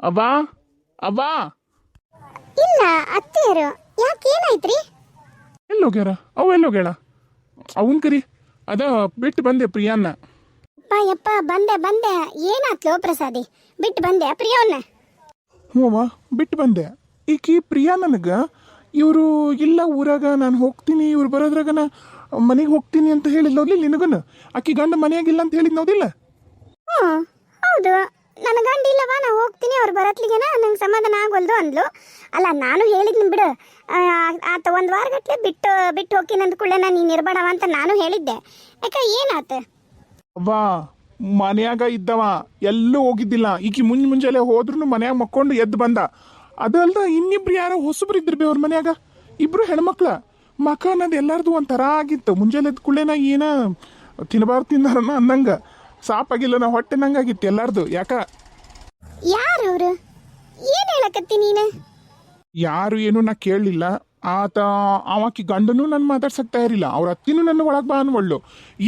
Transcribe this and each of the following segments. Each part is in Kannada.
ಅವ್ವಾ ಅವ್ವಾ ಇಲ್ಲ ಅತ್ತೆಯರು ಯಾಕೆ ಏನಾಯ್ತ್ರಿ? ಎಲ್ಲೋಗ್ಯಾರ ಅವ ಎಲ್ಲೋಗ್ಯಾಳ ಅವನ್ ಕರಿ ಅದ ಬಿಟ್ಟು ಬಂದೆ ಪ್ರಿಯಾನ್ನ. ಯಪ್ಪ ಬಂದೆ ಬಂದೆ ಏನಾತ್ಲೋ ಪ್ರಸಾದಿ ಬಿಟ್ಟು ಬಂದೆ ಪ್ರಿಯವನ್ನ. ಹ್ಞೂ ಅವ್ವ ಬಿಟ್ಟು ಬಂದೆ. ಈಕಿ ಪ್ರಿಯಾ ನನಗೆ ಇವರು ಇಲ್ಲ ಊರಾಗ ನಾನು ಹೋಗ್ತೀನಿ ಇವ್ರು ಬರೋದ್ರಾಗ ನಾ ಮನೆಗೆ ಹೋಗ್ತೀನಿ ಅಂತ ಹೇಳಿದ್ ನೋಡ್ಲಿಲ್ಲ ನಿನಗನ. ಆಕಿ ಗಂಡ ಮನೆಯಾಗಿಲ್ಲ ಅಂತ ಹೇಳಿದ್ ನೋಡಿಲ್ಲ. ಹ್ಞೂ ಹೌದು, ನನ್ನ ಗಂಡ ಇಲ್ಲವಾ ನಾ ಹೋಗ್ತೀನಿ ಅವ್ರು ಬರತ್ಲಿಗೆನ ನಂಗೆ ಸಮಾಧಾನ ಆಗೋಲ್ದು ಅಂದ್ಲು. ಅಲ್ಲ ನಾನು ಹೇಳಿದ್ನಿ ಬಿಡು, ಆತ ಒಂದು ವಾರಗಟ್ಲೆ ಬಿಟ್ಟು ಹೋಗ್ತೀನಿ ಅಂದ್ಕೊಳ್ಳೆ ನೀನು ಇರಬೇಡವ ಅಂತ ನಾನು ಹೇಳಿದ್ದೆ. ಯಾಕೆ ಏನಾತ? ಅವ್ವಾ ಮನ್ಯಾಗ ಇದ್ದವ ಎಲ್ಲೂ ಹೋಗಿದ್ದಿಲ್ಲ. ಈಕಿ ಮುಂಜಾನೆ ಹೋದ್ರು ಮನ್ಯಾಗ ಮಕ್ಕೊಂಡು ಎದ್ದು ಬಂದ. ಅದಲ್ದ ಇನ್ನಿಬ್ರು ಯಾರೋ ಹೊಸಬ್ರು ಇದ್ರಿ ಅವ್ರ ಮನ್ಯಾಗ, ಇಬ್ರು ಹೆಣ್ಮಕ್ಳ. ಮಕ ಅನ್ನೋದು ಎಲ್ಲಾರ್ದು ಒಂಥರ ಆಗಿತ್ತು. ಮುಂಜಾನೆ ಎದ್ದು ಕುಳ್ಳೇನ ಏನ ತಿನ್ನಬಾರ್ದು ತಿಂದಾರನ ಅನ್ನಂಗ ಸಾಪಾಗಿಲ್ಲ ನಾ ಹೊಟ್ಟೆ ನಂಗಾಗಿತ್ತು ಎಲ್ಲಾರ್ದು. ಯಾಕ ಯಾರವ್ರು? ಏನು ಹೇಳಕತ್ತಿ ನೀನು? ಯಾರು ಏನು ನಾ ಕೇಳಲಿಲ್ಲ. ಆತ ಆವಾಕಿ ಗಂಡನೂ ನನ್ನ ಮಾತಾಡ್ಸಕ್ ತಯಾರಿಲ್ಲ. ಅವ್ರ ಅತ್ತಿನೂ ನನ್ನ ಒಳಗೆ ಬಾ ಅನ್ವಳ್ಳು,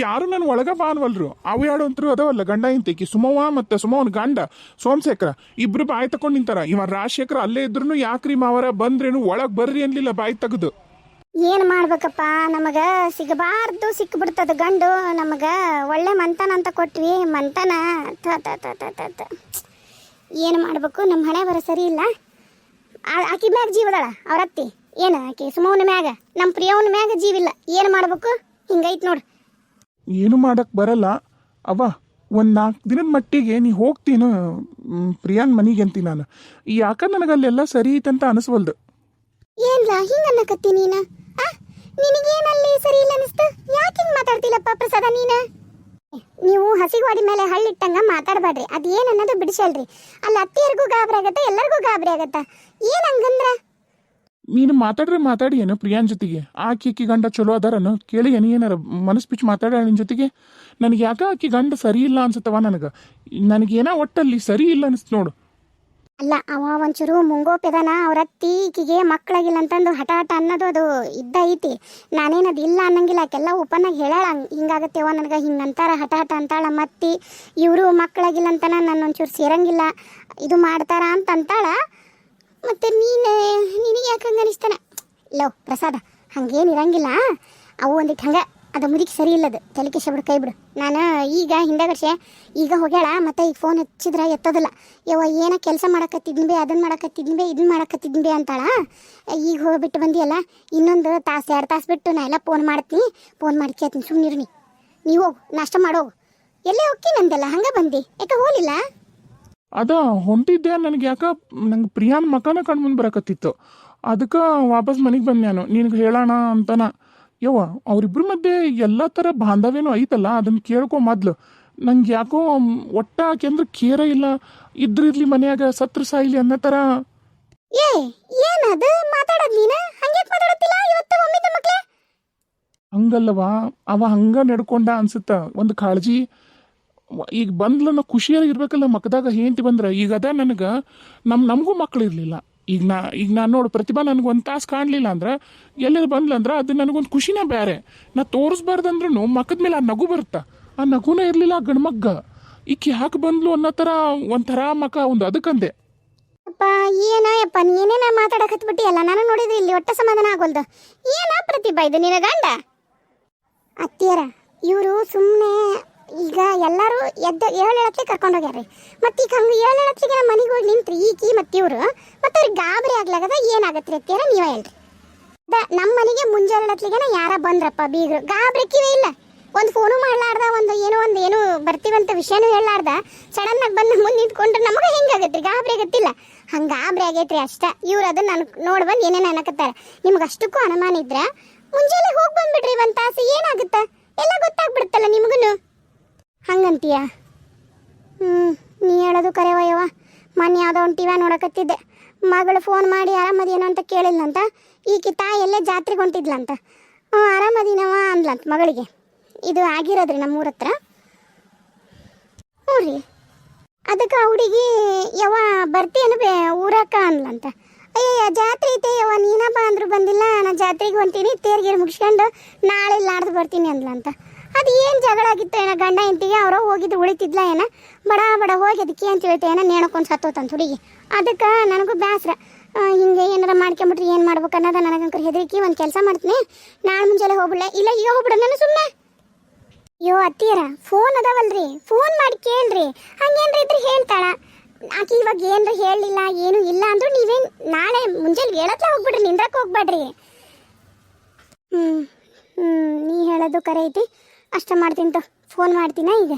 ಯಾರು ನನ್ನ ಒಳಗೆ ಬಾ ಅನ್ವಲ್ರು. ಅವು ಎರಡು ಅಂತರೂ ಅದಾವಲ್ಲ ಗಂಡ ಇಂತಕಿ ಸುಮವ್ವ ಮತ್ತು ಸುಮವನ ಗಂಡ ಸೋಮಶೇಖರ ಇಬ್ರು ಬಾಯಿ ತಗೊಂಡು ನಿಂತಾರ. ಇವ ರಾಜಶೇಖರ ಅಲ್ಲೇ ಇದ್ರು ಯಾಕ್ರಿ ಮಾವರ ಬಂದ್ರೇನು ಒಳಗೆ ಬರ್ರಿ ಅನ್ಲಿಲ್ಲ ಬಾಯಿ ತೆಗೆದು. ಏನು ಮಾಡ್ಬೇಕಪ್ಪ, ನಮಗೆ ಸಿಗಬಾರ್ದು ಸಿಕ್ಬಿಡ್ತದ ಗಂಡು. ನಮಗೆ ಒಳ್ಳೆ ಮಂತನ ಅಂತ ಕೊಟ್ವಿ, ಮಂತನ ಏನು ಮಾಡಬೇಕು? ನಮ್ಮ ಹಣೆ ಬರೋ ಸರಿ ಇಲ್ಲ. ಆಕಿ ಮ್ಯಾಗ ಜೀವದಾಳ ಅವ್ರ ಅತ್ತಿ, ಏನು ಆಕಿ ಸುಮವನ ಮ್ಯಾಗ ನಮ್ಮ ಪ್ರಿಯವನ ಮ್ಯಾಗ ಜೀವಿಲ್ಲ. ಏನು ಮಾಡ್ಬೇಕು? ಹಿಂಗೈತ್ ನೋಡು. ಏನು ಮಾಡಕ್ ಬರಲ್ಲ ಅವ್ವ. ಒಂದು 4 ದಿನದ ಮಟ್ಟಿಗೆ ನೀ ಹೋಗ್ತೀನು ಪ್ರಿಯಾನ್ ಮನೆಗೆ ಅಂತೀನಿ ನಾನು. ಯಾಕ ನನಗೆ ಅಲ್ಲೆಲ್ಲ ಸರಿ ಐತಂತ ಅನಿಸ್ವಲ್ದು. ಏನ್ಲ ಹಿಂಗ ಅನ್ನಕತ್ತಿ ನೀನು? ನಿನಗೇನಲ್ಲಿ ಸರಿ ಇಲ್ಲ ಅನಿಸ್ತು? ಯಾಕೆ ಹಿಂಗೆ ಮಾತಾಡ್ತಿಲ್ಲಪ್ಪ ಪ್ರಸಾದ ನೀನು? ನೀವು ಹಸಿಗೋಡಿ ಮೇಲೆ ಹಳ್ಳಿಟ್ಟಂಗ ಮಾತಾಡಬೇಡ್ರಿ. ಅದು ಏನು ಅನ್ನೋದು ಬಿಡಿಸಲ್ರಿ. ಅಲ್ಲಿ ಅತ್ತಿಯರಿಗೂ ಗಾಬರಿ ಆಗತ್ತ, ಎಲ್ಲರಿಗೂ ಗಾಬರಿ ಆಗತ್ತ. ಏನು ಹಂಗಂದ್ರ? ನೀನು ಮಾತಾಡಿ ಏನು ಪ್ರಿಯಾನ್ ಜೊತೆಗೆ? ಆಕಿ ಗಂಡ ಚಲೋ ಅದಾರನು ಕೇಳಿ ಏನಾರ ಮನಸ್ ಬಿಚ್ಚು ಮಾತಾಡ ನಿನ್ನ ಜೊತೆಗೆ. ನನಗೆ ಯಾಕೆ ಆಕಿ ಗಂಡ ಸರಿ ಇಲ್ಲ ಅನ್ಸತ್ತವ ನನಗೇನ ಒಟ್ಟಲ್ಲಿ ಸರಿ ಇಲ್ಲ ಅನಿಸ್ತು ನೋಡು. ಅಲ್ಲ, ಅವ ಒಂಚೂರು ಮುಂಗೋಪಿದಾನ. ಅವ್ರ ಅತ್ತಿ ಈಕಿಗೆ ಮಕ್ಕಳಾಗಿಲ್ಲ ಅಂತಂದು ಹಠ ಅನ್ನೋದು ಅದು ಇದ್ದ ಐತಿ. ನಾನೇನದು ಇಲ್ಲ ಅನ್ನಂಗಿಲ್ಲ. ಆಕೆಲ್ಲ ಓಪನ್ನಾಗಿ ಹೇಳಾಳ, ಹಿಂಗಾಗತ್ತೇವ ನನಗೆ ಹಿಂಗಂತಾರ ಹಠ ಅಂತಾಳ. ಮತ್ತಿ ಇವರು ಮಕ್ಕಳಾಗಿಲ್ಲ ಅಂತಾನ ನಾನು ಒಂಚೂರು ಸೇರಂಗಿಲ್ಲ ಇದು ಮಾಡ್ತಾರ ಅಂತ ಅಂತಾಳ. ಮತ್ತು ನಿನಗೆ ಯಾಕೆ ಹಂಗೆ ಅನಿಸ್ತಾನೆ? ಲೋ ಪ್ರಸಾದ, ಹಂಗೇನು ಇರಂಗಿಲ್ಲ. ಅವು ಒಂದಿಟ್ಟು ಹಂಗೆ ಅದು ಮುದಿಗೆ ಸರಿ ಇಲ್ಲದು. ತಲೆಕೆಶ ಬಿಡು, ಕೈ ಬಿಡು. ನಾನು ಈಗ ಹಿಂದಗಡೆ ಈಗ ಹೋಗ್ಯಾಳ, ಮತ್ತು ಈಗ ಫೋನ್ ಹಚ್ಚಿದ್ರೆ ಎತ್ತೋದಿಲ್ಲ. ಯವ್ವ ಏನೋ ಕೆಲಸ ಮಾಡಕತ್ತಿದ್ನಿ ಅದನ್ನು ಮಾಡಕತ್ತಿದ್ನಿ ಇದನ್ನು ಮಾಡಕತ್ತಿದ್ನಿ ಅಂತಾಳ. ಈಗ ಹೋಗ್ಬಿಟ್ಟು ಬಂದಿಯಲ್ಲ, ಇನ್ನೊಂದು ತಾಸು 2 ತಾಸು ಬಿಟ್ಟು ನಾ ಎಲ್ಲ ಫೋನ್ ಮಾಡ್ತೀನಿ. ಫೋನ್ ಮಾಡಿ ಕೇಳ್ತೀನಿ, ಸುಮ್ಮನಿರ್ನಿ. ನೀವು ಹೋಗು, ನಾಷ್ಟ ಮಾಡೋಗು. ಎಲ್ಲೇ ಹೋಗ್ತೀನಿ ಅಂದೆಲ್ಲ ಹಂಗೆ ಬಂದು ಯಾಕೆ ಹೋಗಲಿಲ್ಲ? ಅದ ಹೊಂಟಿದ್ದೆ. ನನಗೆ ನಂಗೆ ಪ್ರಿಯಾನ್ ಮಕನ ಕಣ್ಮುಂದೆ ಬರಕತ್ತಿತ್ತು. ಅದಕ್ಕೆ ವಾಪಸ್ ಮನೆಗೆ ಬಂದೆ ನಾನು ನಿನಗೆ ಹೇಳೋಣ ಅಂತನ. ಯವ್ವ ಅವರಿಬ್ರ ಮಧ್ಯೆ ಎಲ್ಲ ಥರ ಬಾಂಧವ್ಯನೂ ಐತಲ್ಲ, ಅದನ್ನು ಕೇಳ್ಕೊ ಮೊದ್ಲು. ನಂಗೆ ಯಾಕೋ ಒಟ್ಟ ಆಕೆಂದ್ರೆ ಕೇರ ಇಲ್ಲ. ಇದ್ರಿರ್ಲಿ ಮನ್ಯಾಗ, ಸತ್ರ ಸಾಯಿಲಿ ಅನ್ನೋ ಥರ. ಏನದು ಮಾತಾಡೋದು ನೀನು? ಹಂಗೆ ಮಾತಾಡತ್ತಿಲ್ಲ ಇವತ್ತು ಒಮ್ಮಿದ ಮಕ್ಕಳೇ? ಹಂಗಲ್ಲವಾ, ಅವ ಹಂಗ ನಡ್ಕೊಂಡ ಅನ್ಸುತ್ತ. ಒಂದು ಕಾಳಜಿ. ಈಗ ಬಂದ್ಲ ನಾ ಖುಷಿಯಾಗಿ ಇರ್ಬೇಕಲ್ಲ. ಮಕ್ಕದಾಗ ಹೇಂತಿ ಬಂದ್ರೆ ಈಗ ಅದ ನನಗೆ ನಮಗೂ ಮಕ್ಳು ಇರಲಿಲ್ಲ. ಈಗ ನಾನು ನೋಡು ಪ್ರತಿಭಾ ನನಗೆ 1 ತಾಸು ಕಾಣಲಿಲ್ಲ ಅಂದ್ರೆ, ಎಲ್ಲರೂ ಬಂದ್ಲಂದ್ರೆ ಅದು ನನಗೊಂದು ಖುಷಿನೇ ಬೇರೆ. ನಾ ತೋರಿಸ್ಬಾರ್ದಂದ್ರೂ ಮಕ್ಕದ ಮೇಲೆ ಆ ನಗು ಬರುತ್ತಾ. ಆ ನಗುನೇ ಇರಲಿಲ್ಲ ಆ ಗಂಡ್ಮಗ್ಗ. ಈಕಿ ಯಾಕೆ ಬಂದ್ಲು ಅನ್ನೋ ಥರ ಒಂಥರ ಮಕ ಒಂದು ಅದಕ್ಕಂದೆ. ಅಪ್ಪ ಏನಯ್ಯಪ್ಪ ನೀನೇನ ಮಾತಾಡಕತ್ಬಿಟ್ಟಿಯಲ್ಲ, ನಾನು ನೋಡಿದ್ರೆ ಇಲ್ಲಿ ಒಟ್ಟ ಸಮಾಧಾನ ಆಗೋಲ್ದು. ಏನ ಪ್ರತಿಭಾ ಇದು ನಿನ್ನ ಗಂಡ? ಅತ್ತಿಯರ ಇವರು ಸುಮ್ಮನೆ ಈಗ ಎಲ್ಲರೂ ಎದ್ದು 7 ಕರ್ಕೊಂಡೋಗ್ಯಾರ್ರಿ. ಮತ್ತು ಈಗ ಹಂಗೆ 7 ಮನೆಗೆ ಹೋಗಿ ನಿಂತ್ರಿ ಈಕಿ ಮತ್ತು ಇವರು. ಮತ್ತು ಅವ್ರಿಗೆ ಗಾಬರಿ ಆಗ್ಲಾಗದ ಏನಾಗತ್ರಿ ಅತ್ತಿಯರ ನೀವೇ ಹೇಳ್ರಿ. ನಮ್ಮ ಮನೆಗೆ ಮುಂಜಾನೆ ಯಾರ ಬಂದ್ರಪ್ಪ ಬೀಗರು, ಗಾಬರಿಕಿವೇ ಇಲ್ಲ. ಒಂದು ಫೋನು ಮಾಡ್ಲಾರ್ದ, ಒಂದು ಏನೋ ಬರ್ತೀವಂತ ವಿಷಯನೂ ಹೇಳಲಾರ್ದ ಸಡನ್ನಾಗಿ ಬಂದು ಮುಂದೆ ನಿಂತ್ಕೊಂಡ್ರೆ ನಮಗೆ ಹೆಂಗಾಗತ್ರಿ? ಗಾಬರಿ ಆಗತ್ತಿಲ್ಲ? ಹಂಗೆ ಗಾಬರಿ ಆಗೈತ್ರಿ ಅಷ್ಟ. ಇವ್ರು ಅದನ್ನ ನಾನು ನೋಡಿ ಬಂದು ಏನೇನು ಅನ್ನಕತ್ತಾರೆ. ನಿಮ್ಗೆ ಅಷ್ಟಕ್ಕೂ ಅನುಮಾನ ಇದ್ರೆ ಮುಂಜಾನೆ ಹೋಗಿ ಬಂದ್ಬಿಡ್ರಿ, 1 ತಾಸು ಏನಾಗುತ್ತ? ಎಲ್ಲ ಗೊತ್ತಾಗ್ಬಿಡುತ್ತಲ್ಲ ನಿಮಗೂ. ಹಂಗಂತೀಯ? ನೀ ಹೇಳೋದು ಕರೆವಯ್ಯವ. ಮೊನ್ನೆ ಯಾವುದೋ ಒಂದು ಟಿವಿ ನೋಡಕತ್ತಿದ್ದೆ. ಮಗಳು ಫೋನ್ ಮಾಡಿ ಆರಾಮದೇನೋ ಅಂತ ಕೇಳಿಲ್ಲಂತ. ಈಕಿ ತಾಯಿ ಎಲ್ಲೇ ಜಾತ್ರೆಗೆ ಹೊಂಟಿದ್ಲಂತ. ಆರಾಮದಿನವ ಅಂದ್ಲಂತ ಮಗಳಿಗೆ. ಇದು ಆಗಿರೋದ್ರಿ ನಮ್ಮೂರ ಹತ್ರ. ಹ್ಞೂ ರೀ. ಅದಕ್ಕೆ ಹುಡುಗಿ ಯವ ಬರ್ತೀಯನು ಊರಕ್ಕ ಅಂದ್ಲಂತ. ಅಯ್ಯಯ್ಯ ಜಾತ್ರೆ ಐತೆ ಯವ, ನೀನಪ್ಪ ಅಂದ್ರು ಬಂದಿಲ್ಲ. ನಾನು ಜಾತ್ರೆಗೆ ಹೊಂಟೀನಿ, ತೇರ್ಗೇರು ಮುಗಿಸ್ಕೊಂಡು ನಾಳೆ ನಾಡ್ದು ಬರ್ತೀನಿ ಅಂದ್ಲಂತ. ಅದು ಏನು ಜಗಳ ಆಗಿತ್ತು ಏನೋ ಗಂಡ ಹೆಂಡತಿಗೆ ಅವರ ಹೋಗಿದ್ದು ಉಳಿತಿದ್ಲ ಏನ ಬಡ ಬಡ ಹೋಗಿ ಅದಕ್ಕೆ ಅಂತ ಹೇಳ್ತೆ ಏನೋ ನೇಣಕೊಂಡು ಸತ್ತೋತಂತ ಹುಡುಗಿ. ಅದಕ್ಕೆ ನನಗೂ ಬೇಸರ, ಹಿಂಗೆ ಏನಾರ ಮಾಡ್ಕೊಂಬಿಟ್ರಿ ಏನು ಮಾಡ್ಬೇಕು ಅನ್ನೋದ ನನಗಂಕರ್ ಹೆದರಿಕೆ. ಒಂದು ಕೆಲಸ ಮಾಡ್ತೀನಿ, ನಾಳೆ ಮುಂಜಾನೆ ಹೋಗ್ಬಿಡ್ಲೆ, ಇಲ್ಲ ಈಗ ಹೋಗ್ಬಿಡ ನಾನು ಸುಮ್ಮನೆ. ಅಯ್ಯೋ ಅತ್ತಿಯರ ಫೋನ್ ಅದಾವಲ್ರಿ, ಫೋನ್ ಮಾಡಿ ಕೇಳ್ರಿ, ಹಂಗೇನ್ರ ಇದ್ರೆ ಹೇಳ್ತಾಳ. ಆಕೆ ಇವಾಗ ಏನ್ರ ಹೇಳಲಿಲ್ಲ ಏನು ಇಲ್ಲ ಅಂದ್ರೂ ನೀವೇನು ನಾಳೆ ಮುಂಜಾನೆ ಹೇಳತ್ಲ ಹೋಗ್ಬಿಡ್ರಿ, ನಿಂದ್ರಕ್ಕೆ ಹೋಗ್ಬೇಡ್ರಿ. ನೀ ಹೇಳೋದು ಕರೆ ಐತಿ, ಅಷ್ಟ ಮಾಡ್ತೀನಿ ತೋ. ಫೋನ್ ಮಾಡ್ತೀನ ಈಗ,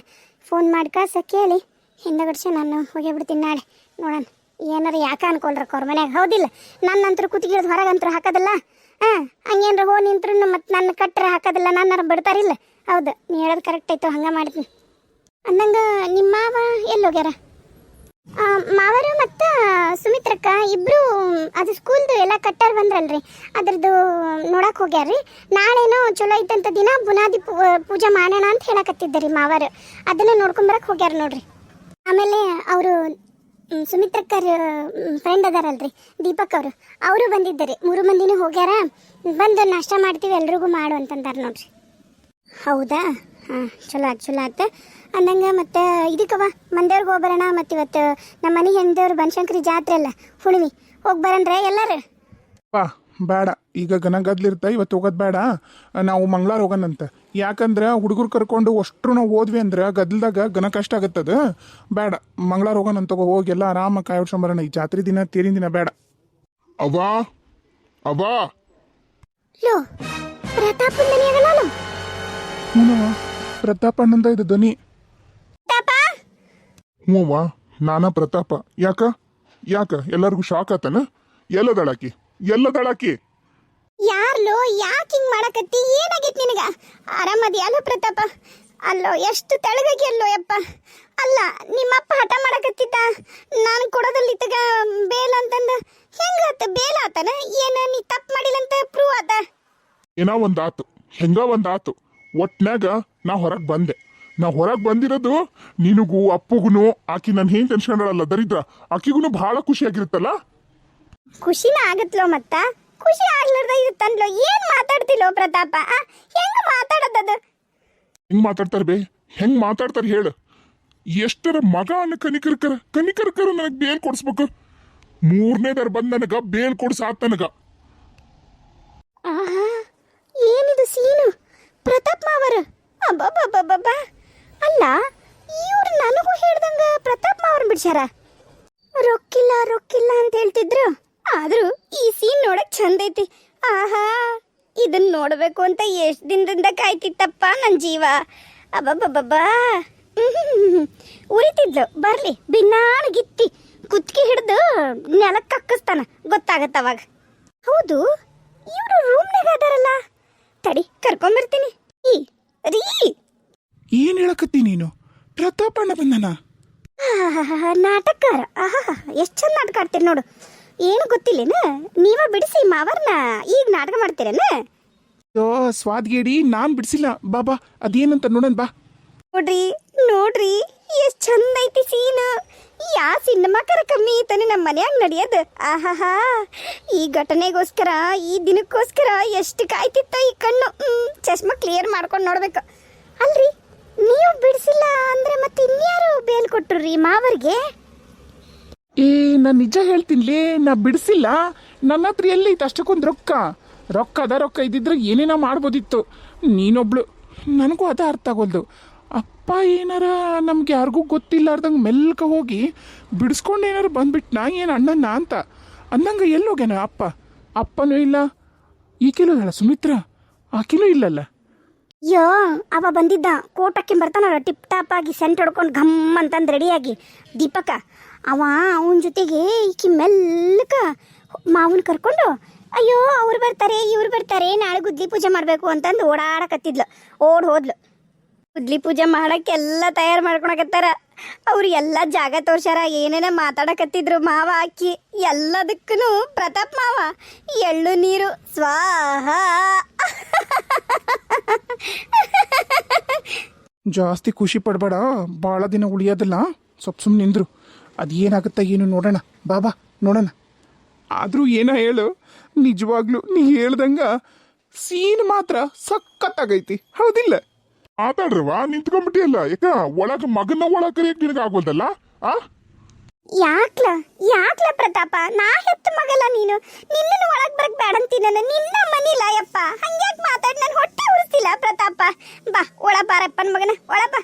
ಫೋನ್ ಮಾಡ್ಕಾಸ ಕೇಳಿ ಹಿಂದಗಡ್ಸಿ ನಾನು ಹೋಗೇ ಬಿಡ್ತೀನಿ ನಾಳೆ. ನೋಡೋಣ ಏನಾರ ಯಾಕೆ ಅನ್ಕೊಳ್ರಕ್ಕ ಅವ್ರ ಮನ್ಯಾಗ, ಹೌದಿಲ್ಲ? ನನ್ನಂತರ ಕುತ್ತಿಗಿಡ್ದು ಹೊರಗಂತರೂ ಹಾಕೋದಿಲ್ಲ. ಹಂಗೇನ್ರ ಹೋ ನಿಂತ್ರು ಮತ್ತು ನನ್ನ ಕಟ್ಟರೆ ಹಾಕೋದಿಲ್ಲ, ನನ್ನಾರ ಬಿಡ್ತಾರಿಲ್ಲ. ಹೌದು, ನೀ ಹೇಳೋದು ಕರೆಕ್ಟ್ ಆಯ್ತು, ಹಂಗೆ ಮಾಡ್ತೀನಿ. ಅಂದಂಗೆ ನಿಮ್ಮ ಮಾವ ಎಲ್ಲೋಗ್ಯಾರ? ಮಾವರು ಮತ್ತು ಸುಮಿತ್ರಕ್ಕ ಇಬ್ಬರು ಅದು ಸ್ಕೂಲ್ದು ಎಲ್ಲ ಕಟ್ಟಾರ ಬಂದ್ರಲ್ರಿ, ಅದ್ರದ್ದು ನೋಡಕ್ಕೆ ಹೋಗ್ಯಾರ್ರಿ. ನಾಳೆನೋ ಚಲೋ ಐತಂತ ದಿನ ಬುನಾದಿ ಪೂಜೆ ಮಾಡೋಣ ಅಂತ ಹೇಳಕತ್ತಿದ್ದರಿ ಮಾವರು. ಅದನ್ನು ನೋಡ್ಕೊಂಬರಕ್ಕೆ ಹೋಗ್ಯಾರ ನೋಡ್ರಿ. ಆಮೇಲೆ ಅವರು ಸುಮಿತ್ರಕ್ಕರ ಫ್ರೆಂಡ್ ಅದಾರಲ್ರಿ ದೀಪಕ್ ಅವರು ಬಂದಿದ್ದಾರೆ. 3 ಮಂದಿನೂ ಹೋಗ್ಯಾರ. ಬಂದು ನಾಷ್ಟ ಮಾಡ್ತೀವಿ ಎಲ್ರಿಗೂ ಮಾಡು ಅಂತಂದಾರ ನೋಡ್ರಿ. ಹೌದಾ? ಹಾಂ, ಚಲೋ ಆಯ್ತು ಅಂದಂಗೆ. ಮತ್ತು ಇದಕ್ಕವ ಮಂದೇವ್ರಿಗೆ ಹೋಗ್ಬರೋಣ. ಮತ್ತು ಇವತ್ತು ನಮ್ಮ ಮನೆ ಹೆಂಗದವ್ರು ಬನಶಂಕರಿ ಜಾತ್ರೆ ಅಲ್ಲ, ಹುಣ್ಣಿಮೆ, ಹೋಗಿ ಬರೋಣ್ರೆ ಎಲ್ಲರೂ? ಬಾ, ಬೇಡ, ಈಗ ಗದಲಿರ್ತ, ಇವತ್ತು ಹೋಗೋದು ಬೇಡ. ನಾವು ಮಂಗಳವಾರ ಹೋಗೋಣಂತ. ಯಾಕಂದ್ರೆ ಹುಡುಗರು ಕರ್ಕೊಂಡು ಅಷ್ಟ್ರು ನಾವು ಹೋದ್ವಿ ಅಂದ್ರೆ ಗದಲ್ದಾಗ ಕಷ್ಟ ಆಗತ್ತದ. ಬೇಡ, ಮಂಗಳವಾರ ಹೋಗೋಣಂತ. ಹೋಗಿ ಎಲ್ಲ ಆರಾಮ ಕಾಯೋಡ್ಸ್ಕೊಂಬರೋಣ. ಈ ಜಾತ್ರೆ ದಿನ ತೇರಿನ ದಿನ ಬೇಡ. ಅವ್ವಾ ಅವ್ವಾ ಲೋ ಪ್ರತಾಪನ ಮನೆಯಾಗ ನಾನು ಹ್ಞೂ ಪ್ರತಾಪ ಅಣ್ಣಂದ ಇದು ಧ್ವನಿ. ಹ್ಞೂವ್ವ, ನಾನಾ ಪ್ರತಾಪ. ಯಾಕ ಎಲ್ಲರಿಗೂ ಶಾಕ್ ಆತನ? ಎಲ್ಲದಳಾಕಿ ಯಾರ್ಲೋ, ಯಾಕೆ ಹಿಂಗೆ ಮಾಡಕತ್ತಿ? ಏನಾಗೈತಿ ನಿನಗ? ಆರಾಮದಿಯಲ್ಲ ಪ್ರತಾಪ? ಅಲ್ಲೋ ಎಷ್ಟು ತೆಳಗಾಗಿ ಅಲ್ಲೋ ಯಪ್ಪ. ಅಲ್ಲ, ನಿಮ್ಮಪ್ಪ ಹಠ ಮಾಡಕತ್ತಿದ್ದ ನಾನು ಕೊಡೋದಲ್ಲಿತ್ತಗ ಬೇಲ್ ಅಂತಂದು. ಹೆಂಗಾತ ಬೇಲ್ ಆತನ? ಏನ ನೀ ತಪ್ಪು ಮಾಡಿಲ್ಲ ಅಂತ ಪ್ರೂವ್ ಆತ? ಏನೋ ಒಂದಾತು. ಒಟ್ನಾಗ ನಾ ಹೊರಗೆ ಬಂದೆ. ನಾ ಹೊರಗೆ ಬಂದಿರೋದು ನಿನಗೂ ಅಪ್ಪಗೂ, ಆಕಿ ನಾನು ಹೆಂಗೆ ತೆನ್ಸ್ಕೊಂಡಲ್ಲ ದರಿದ್ರ, ಆಕಿಗೂ ಭಾಳ ಖುಷಿ ಆಗಿರುತ್ತಲ್ಲ. ಖುಷಿನ ಆಗತ್ಲೋ, ಮತ್ತ ಖುಷಿ ಆಗ್ಲಾರ್ದ ಇರುತ್ತನ್ಲೋ. ಏನ್ ಮಾತಾಡ್ತಿಲ್ಲೋ ಪ್ರತಾಪ? ಹೆಂಗ ಮಾತಾಡೋದದು? ಹೆಂಗ್ ಮಾತಾಡ್ತಾರೆ ಹೇಳು? ಎಷ್ಟರ ಮಗ ಅನ್ನ ಕನಿಕರ್ಕರ ನನಗೆ ಬೇಲ್ ಕೊಡಿಸ್ಬೇಕು. 3ನೇದರ್ ಬಂದು ನನಗೆ ಬೇಲ್ ಕೊಡ್ಸಾತ್ ನನಗ. ಏನಿದು ಸೀನು? ಪ್ರತಾಪ್ ಮಾವರ ಅಬ್ಬಬ್ಬಬ್ಬಬ್ಬ. ಅಲ್ಲ, ಇವ್ರು ನನಗೂ ಹೇಳ್ದಂಗ ಪ್ರತಾಪ್ ಮಾವರ್ ಬಿಡ್ಸ್ಯಾರ. ರೊಕ್ಕಿಲ್ಲ ಅಂತ ಹೇಳ್ತಿದ್ರು. ಆದ್ರೂ ಈ ಸೀನ್ ನೋಡಕ್ ಚಂದ ಐತಿ. ಆಹಾ, ಇದನ್ನ ನೋಡ್ಬೇಕು ಅಂತ ಎಷ್ಟು ದಿನದಿಂದ ಕಾಯ್ತಿತ್ತಪ್ಪ ನನ್ನ ಜೀವ. ಅಬ್ಬಬ್ಬಬ್ಬ. ಉರಿತಿದ್ಲು, ಬರ್ಲಿ ಬಿನ್ನಾಣ ಗಿತ್ತಿ ಕುತ್ಕಿ ಹಿಡ್ದು ನೆಲಕ್ಕೆ ಕಕ್ಕಿಸ್ತಾನ, ಗೊತ್ತಾಗತ್ತ ಅವಾಗ. ಹೌದು, ಇವರು ರೂಮ್ನಾಗ ಅದಾರಲ್ಲ, ತಡಿ ಕರ್ಕೊಂಬರ್ತೀನಿ. ರೀ, ಏನು ಹೇಳಕತ್ತಿ ನೀನು? ಪ್ರತಾಪ ಅಣ್ಣ ಬಂದನ? ನಾಟಕಕಾರ. ಎಷ್ಟು ಚಂದ ನಾಟಕ ಆಡ್ತೀರಿ ನೋಡು. ಏನು ಗೊತ್ತಿಲ್ಲೇನ? ನೀವ ಬಿಡಿಸಿ ಮಾವರ್ನ ಈಗ ನಾಟಕ ಮಾಡ್ತೀರೇನ? ಯೋ ಸ್ವಾದ್ಗೇಡಿ, ನಾನು ಬಿಡಿಸಿಲ್ಲ. ಬಾ ಅದೇನಂತ ನೋಡೋಣ ಬಾ. ನೋಡ್ರಿ ಎಷ್ಟು ಚಂದ ಐತಿ ಸೀನು. ಯಾ ಸಿನಿಮಾಕರ ಕಮ್ಮಿ ಐತಾನೆ ನಮ್ಮ ಮನ್ಯಾಗ ನಡೆಯೋದು. ಆಹಾಹಾ, ಈ ಘಟನೆಗೋಸ್ಕರ, ಈ ದಿನಕ್ಕೋಸ್ಕರ ಎಷ್ಟು ಕಾಯ್ತಿತ್ತ ಈ ಕಣ್ಣು. ಚಶ್ಮಾ ಕ್ಲಿಯರ್ ಮಾಡ್ಕೊಂಡು ನೋಡ್ಬೇಕು. ಅಲ್ರಿ, ನೀವು ಬಿಡಿಸಿಲ್ಲ ಅಂದ್ರೆ ಮತ್ತೆ ಇನ್ಯಾರು ಬೇಲ್ ಕೊಟ್ರಿ ಮಾವರ್ಗೆ? ನಾನು ನಿಜ ಹೇಳ್ತೀನಿಲೇ, ನಾ ಬಿಡಿಸಿಲ್ಲ. ನನ್ನ ಹತ್ರ ಎಲ್ಲೈತೆ ಅಷ್ಟಕ್ಕೊಂದು ರೊಕ್ಕ ಇದ್ದಿದ್ರೆ ಏನೇನೋ ಮಾಡ್ಬೋದಿತ್ತು. ನೀನೊಬ್ಳು, ನನಗೂ ಅದ ಅರ್ಥ ಆಗೋಲ್ದು. ಅಪ್ಪ ಏನಾರ ನಮ್ಗೆ ಯಾರಿಗೂ ಗೊತ್ತಿಲ್ಲಾರ್ದಂಗೆ ಮೆಲ್ಕ ಹೋಗಿ ಬಿಡಿಸ್ಕೊಂಡು ಏನಾರು ಬಂದ್ಬಿಟ್ನಾ ಏನು ಅಣ್ಣನ ಅಂತ ಅಂದಂಗೆ ಎಲ್ಲೋಗ್ಯಾನ ಅಪ್ಪನೂ ಇಲ್ಲ. ಈಕಿಲೂ ಹೇಳ ಸುಮಿತ್ರ, ಆಕಿಲೂ ಇಲ್ಲಲ್ಲ. ಯೋ, ಅವ ಬಂದಿದ್ದ, ಕೋಟ್ ಹಾಕಿ ಬರ್ತಾನಲ್ಲ ಟಿಪ್ ಟಾಪ್ ಆಗಿ, ಸೆಂಟ್ ಹೊಡ್ಕೊಂಡು ಘಮ್ ಅಂತಂದು ರೆಡಿಯಾಗಿ. ದೀಪಕ ಅವನ ಜೊತೆಗೆ ಈಕಿ ಮೆಲ್ಲಕ ಮಾವನ್ ಕರ್ಕೊಂಡು, ಅಯ್ಯೋ ಅವ್ರು ಬರ್ತಾರೆ ಇವ್ರು ಬರ್ತಾರೆ, ನಾಳೆ ಗುದ್ಲಿ ಪೂಜೆ ಮಾಡಬೇಕು ಅಂತಂದು ಓಡಾಡಕತ್ತಿದ್ಲು. ಹೋದ್ಲು. ಗುದ್ಲಿ ಪೂಜೆ ಮಾಡಕ್ಕೆಲ್ಲ ತಯಾರು ಮಾಡ್ಕೊಳಕತ್ತಾರ. ಅವ್ರು ಎಲ್ಲ ಜಾಗ ತೋರ್ಸ್ಯಾರ, ಏನೇನ ಮಾತಾಡಕತ್ತಿದ್ರು. ಮಾವ ಅಕ್ಕಿ ಎಲ್ಲದಕ್ಕೂ ಪ್ರತಾಪ್ ಮಾವ ಎಳ್ಳು ನೀರು ಸ್ವಾಹ. ಜಾಸ್ತಿ ಖುಷಿ ಪಡಬೇಡ, ಭಾಳ ದಿನ ಉಳಿಯೋದಿಲ್ಲ. ಸ್ವಲ್ಪ ಸುಮ್ಮನೆ ನಿಂದ್ರು. ಅದೇನಾಗುತ್ತಾ ಏನು ನೋಡೋಣ. ಬಾ ನೋಡೋಣ. ಆದರೂ ಏನೋ ಹೇಳು, ನಿಜವಾಗ್ಲೂ ನೀ ಹೇಳ್ದಂಗ ಸೀನ್ ಮಾತ್ರ ಸಖತ್ತಾಗೈತಿ, ಹೌದಿಲ್ಲ? ಮಾತಾಡ್ರವಾ ನಿಂತ್ಕೊಂಡ್ಬಿಟ್ಟಿಯಲ್ಲ ಯಾಕ ಒಳಗ ಮಗನ ಒಳಗ ಕರಿಯಕ್ ನಿನಗ ಆಗೋಲ್ದಲ್ಲ ಆ ಯಾಕ್ಲ ಪ್ರತಾಪ ನಾ ಹೆತ್ತ ಮಗಲ್ಲ ನೀನು ನಿನ್ನನ್ನು ಒಳಗ್ ಬರಕ್ ಬೇಡ ಅಂತೀನಿ ನಿನ್ನ ಮನಿಲ ಯಪ್ಪ ಹಂಗ್ಯಾಕ್ ಮಾತಾಡ್ ನನ್ ಹೊಟ್ಟೆ ಉಳಿಸ್ತಿಲ್ಲ ಪ್ರತಾಪ ಬಾ ಒಳ ಬಾರಪ್ಪನ ಮಗನ ಒಳ ಬಾ